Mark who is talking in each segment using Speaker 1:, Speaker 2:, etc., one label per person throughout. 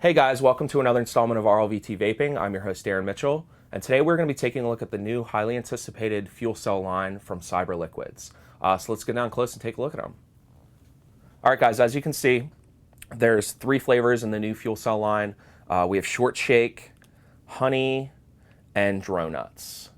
Speaker 1: Hey guys, welcome to another installment of RLVT Vaping. I'm your host, Darren Mitchell, and today we're going to be taking a look at the new highly anticipated fuel cell line from Cyber Liquids. So let's get down close and take a look at them. All right guys, as you can see, there's 3 flavors in the new fuel cell line. We have Shortshake, Honey, and Dronuts.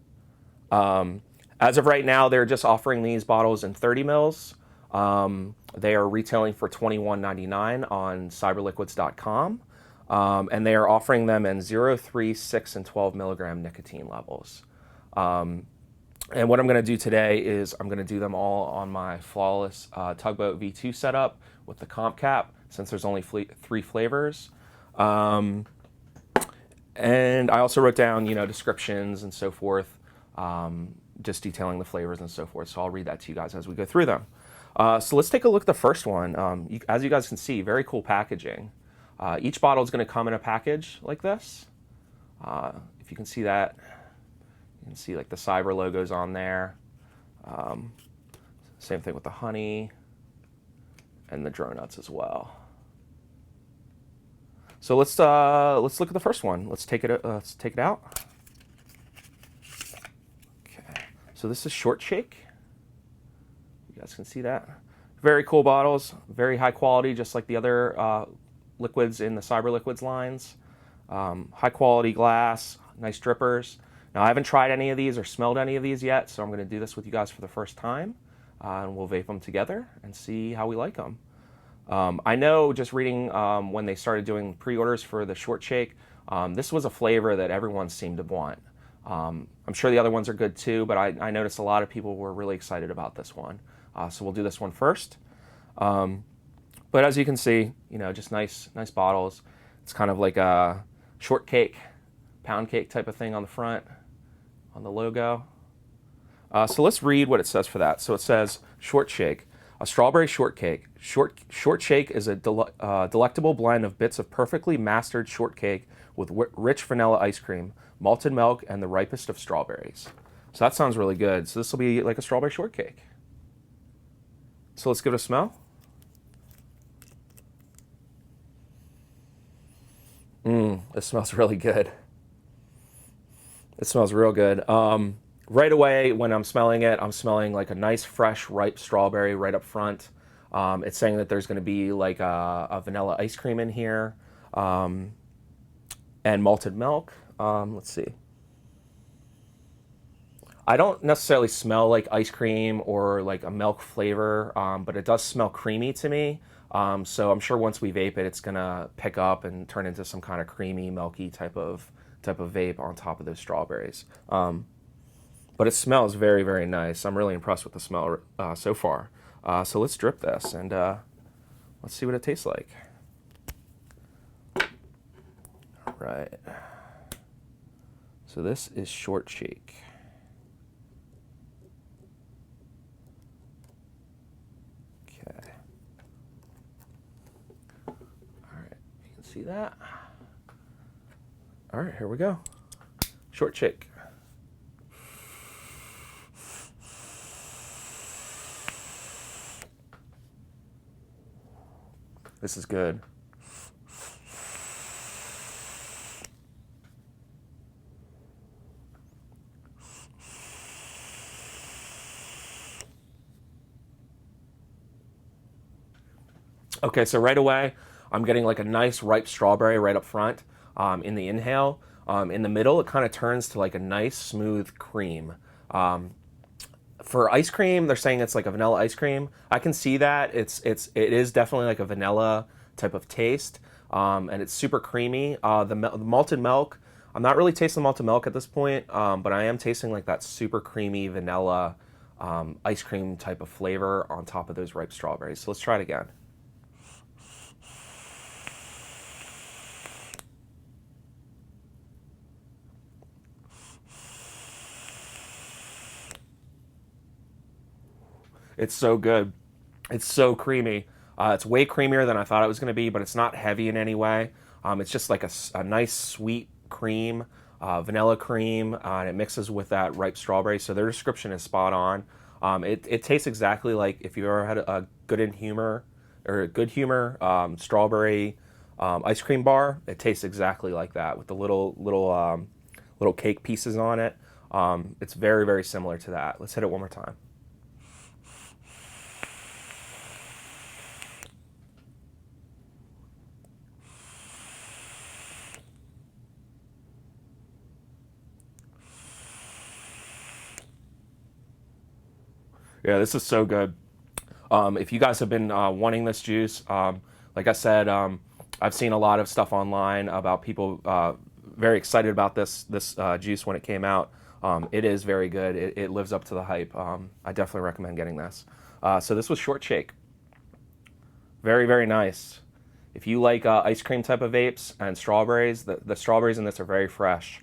Speaker 1: As of right now, they're just offering these bottles in 30 mils. They are retailing for $21.99 on cyberliquids.com. And they are offering them in 0, 3, 6, and 12 milligram nicotine levels. And what I'm going to do today is I'm going to do them all on my flawless Tugboat V2 setup with the comp cap, since there's only 3 flavors. And I also wrote down, descriptions and so forth, just detailing the flavors and so forth. So I'll read that to you guys as we go through them. So let's take a look at the first one. As you guys can see, very cool packaging. Each bottle is going to come in a package like this. If you can see that, you can see like the Cyber logos on there. Same thing with the Honey and the Dronuts as well. So let's look at the first one. Let's take it out. Okay. So this is Shortshake. You guys can see that. Very cool bottles, very high quality, just like the other liquids in the Cyber Liquids lines. High quality glass, nice drippers. Now I haven't tried any of these or smelled any of these yet, so I'm going to do this with you guys for the first time, and we'll vape them together and see how we like them. I know, just reading when they started doing pre-orders for the Shortshake, this was a flavor that everyone seemed to want. I'm sure the other ones are good too, but I noticed a lot of people were really excited about this one. So we'll do this one first. But as you can see, just nice bottles. It's kind of like a shortcake, pound cake type of thing on the front, on the logo. So let's read what it says for that. So it says, Shortshake, a strawberry shortcake. Shortshake is a delectable blend of bits of perfectly mastered shortcake with rich vanilla ice cream, malted milk, and the ripest of strawberries. So that sounds really good. So this will be like a strawberry shortcake. So let's give it a smell. It smells really good. It smells real good. Right away, when I'm smelling it, I'm smelling like a nice, fresh, ripe strawberry right up front. It's saying that there's going to be like a vanilla ice cream in here, and malted milk. Let's see. I don't necessarily smell like ice cream or like a milk flavor, but it does smell creamy to me. So I'm sure once we vape it, it's gonna pick up and turn into some kind of creamy, milky type of vape on top of those strawberries. But it smells very, very nice. I'm really impressed with the smell so far. So let's drip this and let's see what it tastes like. All right. So this is Shortshake. See that? All right, here we go. Shortshake. This is good. Okay, so right away, I'm getting like a nice ripe strawberry right up front in the inhale. In the middle, it kind of turns to like a nice smooth cream. For ice cream, they're saying it's like a vanilla ice cream. I can see that. It is definitely like a vanilla type of taste, and it's super creamy. The malted milk, I'm not really tasting malted milk at this point, but I am tasting like that super creamy vanilla ice cream type of flavor on top of those ripe strawberries. So let's try it again. It's so good. It's so creamy. It's way creamier than I thought it was going to be, but it's not heavy in any way. It's just like a nice sweet cream, vanilla cream, and it mixes with that ripe strawberry. So their description is spot on. It tastes exactly like if you ever had a good humor strawberry ice cream bar. It tastes exactly like that with the little cake pieces on it. It's very, very similar to that. Let's hit it one more time. Yeah, this is so good. If you guys have been wanting this juice, like I said, I've seen a lot of stuff online about people very excited about this juice when it came out. It is very good. It lives up to the hype. I definitely recommend getting this. So this was Shortshake. Very, very nice. If you like ice cream type of vapes and strawberries, the strawberries in this are very fresh.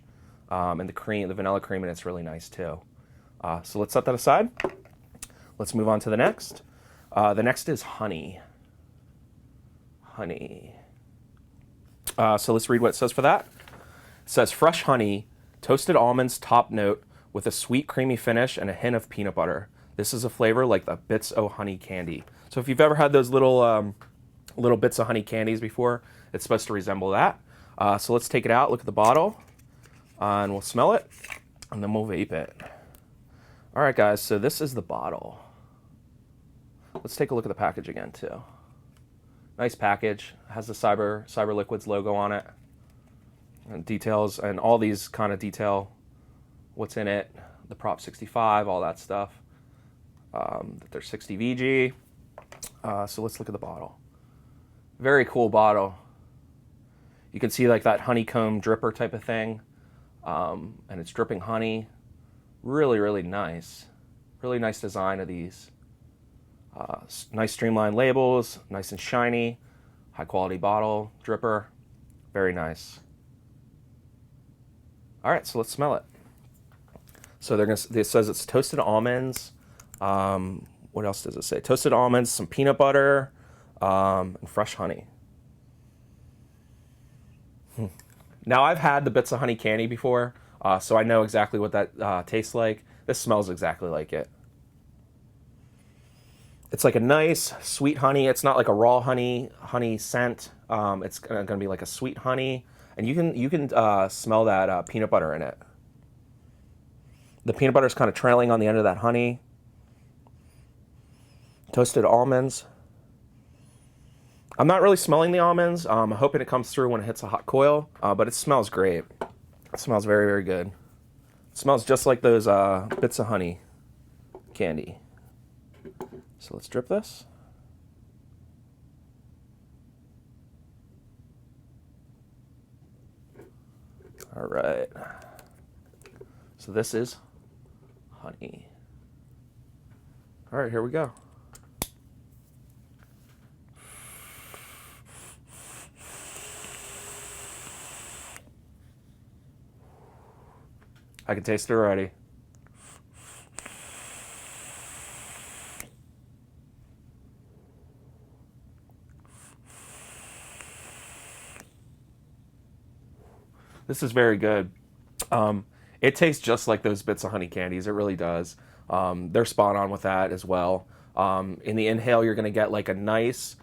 Speaker 1: And the vanilla cream in it's really nice too. So let's set that aside. Let's move on to the next. The next is honey. Honey. So let's read what it says for that. It says fresh honey, toasted almonds top note with a sweet creamy finish and a hint of peanut butter. This is a flavor like the Bits O' Honey candy. So if you've ever had those little Bits of Honey candies before, it's supposed to resemble that. So let's take it out, look at the bottle, and we'll smell it, and then we'll vape it. All right, guys, so this is the bottle. Let's take a look at the package again, too. Nice package. It has the Cyber Liquids logo on it. And details, and all these kind of detail what's in it, the Prop 65, all that stuff. That there's 60 VG. So let's look at the bottle. Very cool bottle. You can see like that honeycomb dripper type of thing. And it's dripping honey. Really, really nice. Really nice design of these. Nice streamlined labels, nice and shiny. High quality bottle, dripper. Very nice. All right, so let's smell it. So it says it's toasted almonds. What else does it say? Toasted almonds, some peanut butter, and fresh honey. Now, I've had the Bits of Honey candy before, so I know exactly what that tastes like. This smells exactly like it. It's like a nice sweet honey. It's not like a raw honey scent. It's going to be like a sweet honey, and you can smell that peanut butter in it. The peanut butter is kind of trailing on the end of that honey. Toasted almonds. I'm not really smelling the almonds. I'm hoping it comes through when it hits a hot coil, but it smells great. It smells very, very good. It smells just like those Bits of Honey candy. So let's drip this. All right. So this is honey. All right, here we go. I can taste it already. This is very good. It tastes just like those Bits of Honey candies. It really does. They're spot on with that as well. In the inhale, you're going to get like a nice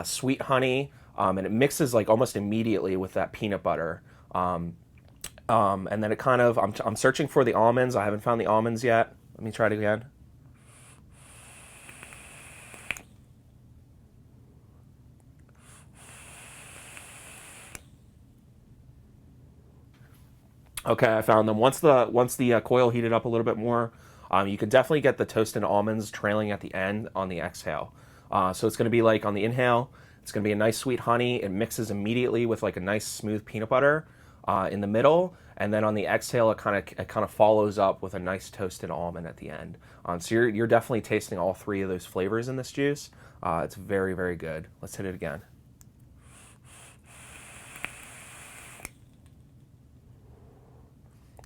Speaker 1: sweet honey, and it mixes like almost immediately with that peanut butter. And then it kind of, I'm searching for the almonds. I haven't found the almonds yet. Let me try it again. Okay, I found them. Once the coil heated up a little bit more, you can definitely get the toasted almonds trailing at the end on the exhale. So it's going to be like on the inhale, it's going to be a nice sweet honey. It mixes immediately with like a nice smooth peanut butter in the middle, and then on the exhale, it kind of follows up with a nice toasted almond at the end. So you're definitely tasting all three of those flavors in this juice. It's very, very good. Let's hit it again.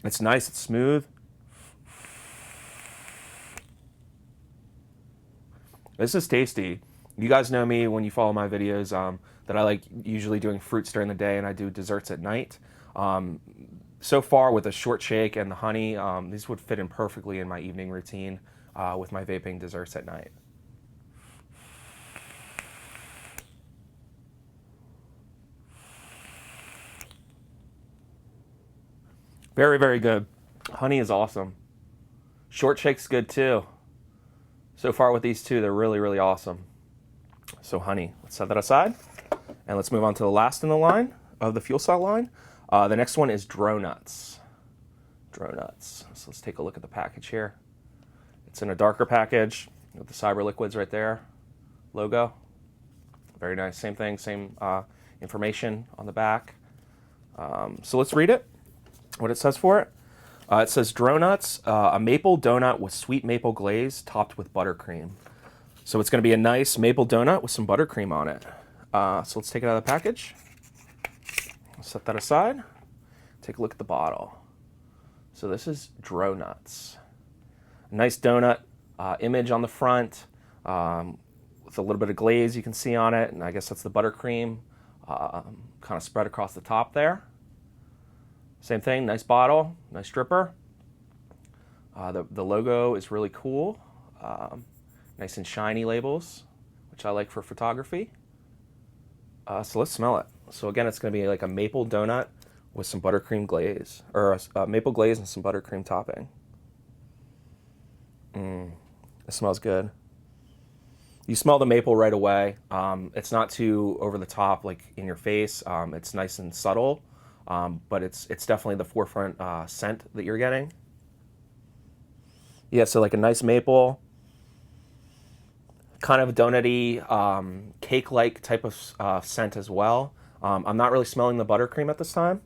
Speaker 1: It's nice, it's smooth. This is tasty. You guys know me when you follow my videos that I like usually doing fruits during the day and I do desserts at night. So far with the Shortshake and the honey, these would fit in perfectly in my evening routine with my vaping desserts at night. Very, very good. Honey is awesome. Shortshake's good too. So far with these two, they're really, really awesome. So honey, let's set that aside. And let's move on to the last in the line of the fuel cell line. The next one is Dronuts. Dronuts. So let's take a look at the package here. It's in a darker package with the Cyber Liquids right there. Logo. Very nice. Same thing, same information on the back. So let's read it, what it says for it. It says Dronuts, a maple donut with sweet maple glaze topped with buttercream. So it's going to be a nice maple donut with some buttercream on it. So let's take it out of the package. Set that aside. Take a look at the bottle. So this is Dronuts. A nice donut image on the front with a little bit of glaze you can see on it, and I guess that's the buttercream kind of spread across the top there. Same thing, nice bottle, nice dripper. The logo is really cool. Nice and shiny labels, which I like for photography. So let's smell it. So again, it's going to be like a maple donut with some buttercream glaze, or a maple glaze and some buttercream topping. It smells good. You smell the maple right away. It's not too over the top, like in your face. It's nice and subtle, but it's definitely the forefront scent that you're getting. Yeah, so like a nice maple, kind of donut-y, cake-like type of scent as well. I'm not really smelling the buttercream at this time.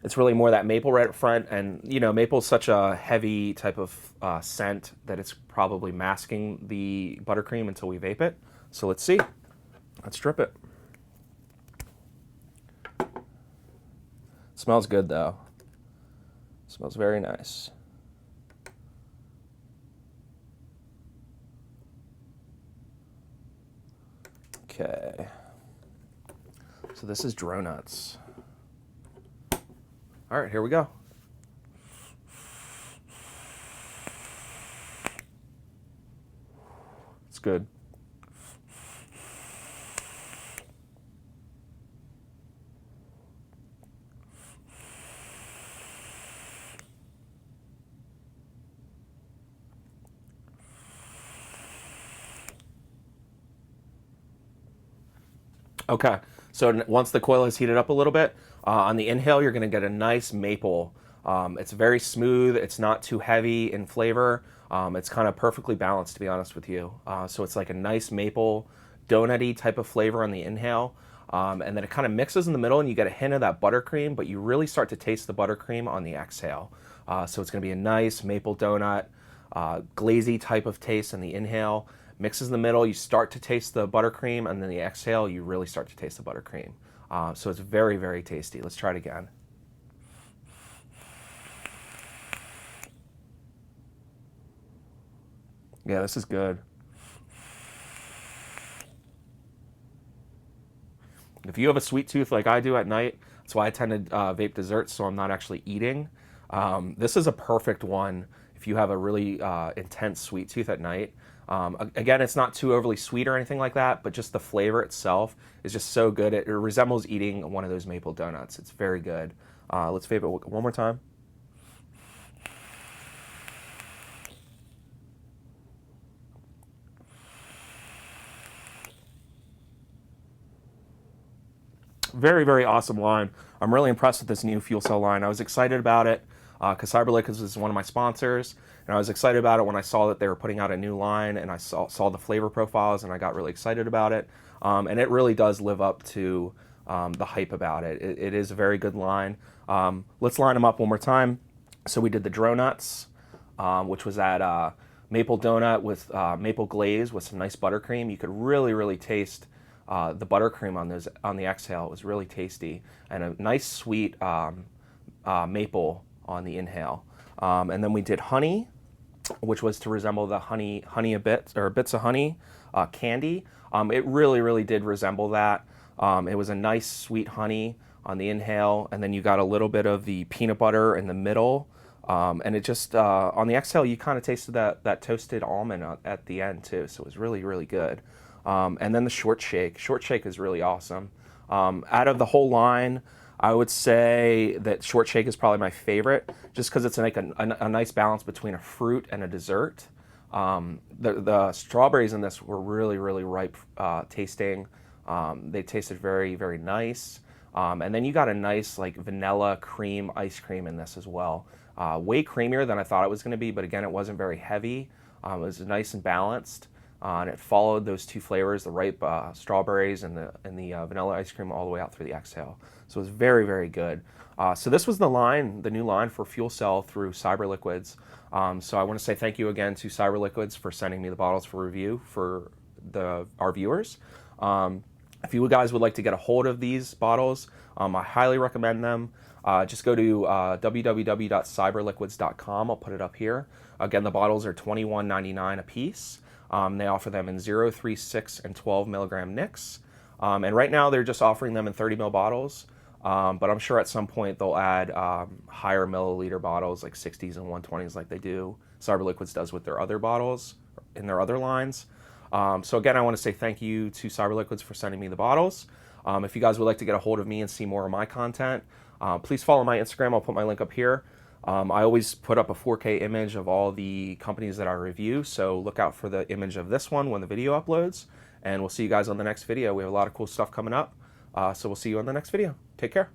Speaker 1: It's really more that maple right up front, and you know, maple's such a heavy type of scent that it's probably masking the buttercream until we vape it. So let's see. Let's drip it. Smells good though. Smells very nice. Okay. So this is Dronuts. All right, here we go. It's good. Okay, so once the coil has heated up a little bit, on the inhale, you're going to get a nice maple. It's very smooth. It's not too heavy in flavor. It's kind of perfectly balanced, to be honest with you. So it's like a nice maple, donut-y type of flavor on the inhale. And then it kind of mixes in the middle, and you get a hint of that buttercream, but you really start to taste the buttercream on the exhale. So it's going to be a nice maple donut, glazy type of taste on the inhale. Mixes in the middle, you start to taste the buttercream, and then the exhale, you really start to taste the buttercream. So it's very, very tasty. Let's try it again. Yeah, this is good. If you have a sweet tooth like I do at night, that's why I tend to vape desserts, so I'm not actually eating. This is a perfect one if you have a really intense sweet tooth at night. Again, it's not too overly sweet or anything like that, but just the flavor itself is just so good. It resembles eating one of those maple donuts. It's very good. Let's vape it one more time. Very, very awesome line. I'm really impressed with this new fuel cell line. I was excited about it because Cyber Liquids is one of my sponsors, and I was excited about it when I saw that they were putting out a new line, and I saw the flavor profiles, and I got really excited about it. And it really does live up to the hype about it. It is a very good line. Let's line them up one more time. So we did the Dronuts, which was that maple donut with maple glaze with some nice buttercream. You could really, really taste the buttercream on the exhale. It was really tasty, and a nice sweet maple on the inhale. And then we did honey, which was to resemble the honey a bit, or bits of honey candy. It really, really did resemble that. It was a nice sweet honey on the inhale, and then you got a little bit of the peanut butter in the middle. And it just, on the exhale, you kind of tasted that toasted almond at the end too. So it was really, really good. And then the Shortshake. Shortshake is really awesome. Out of the whole line, I would say that Shortshake is probably my favorite, just because it's like a nice balance between a fruit and a dessert. The strawberries in this were really, really ripe tasting. They tasted very, very nice. And then you got a nice like vanilla cream ice cream in this as well. Way creamier than I thought it was going to be, but again, it wasn't very heavy. It was nice and balanced. And it followed those two flavors, the ripe strawberries and the vanilla ice cream, all the way out through the exhale. So it was very, very good. So this was the new line for Fuel Cell through Cyber Liquids. So I want to say thank you again to Cyber Liquids for sending me the bottles for review for our viewers. If you guys would like to get a hold of these bottles, I highly recommend them. Just go to www.cyberliquids.com. I'll put it up here. Again, the bottles are $21.99 a piece. They offer them in 0, 3, 6, and 12 milligram nicks. And right now they're just offering them in 30 ml bottles. But I'm sure at some point they'll add higher milliliter bottles like 60s and 120s like they do. Cyber Liquids does with their other bottles in their other lines. So again, I want to say thank you to Cyber Liquids for sending me the bottles. If you guys would like to get a hold of me and see more of my content, please follow my Instagram. I'll put my link up here. I always put up a 4K image of all the companies that I review, so look out for the image of this one when the video uploads, and we'll see you guys on the next video. We have a lot of cool stuff coming up, so we'll see you on the next video. Take care.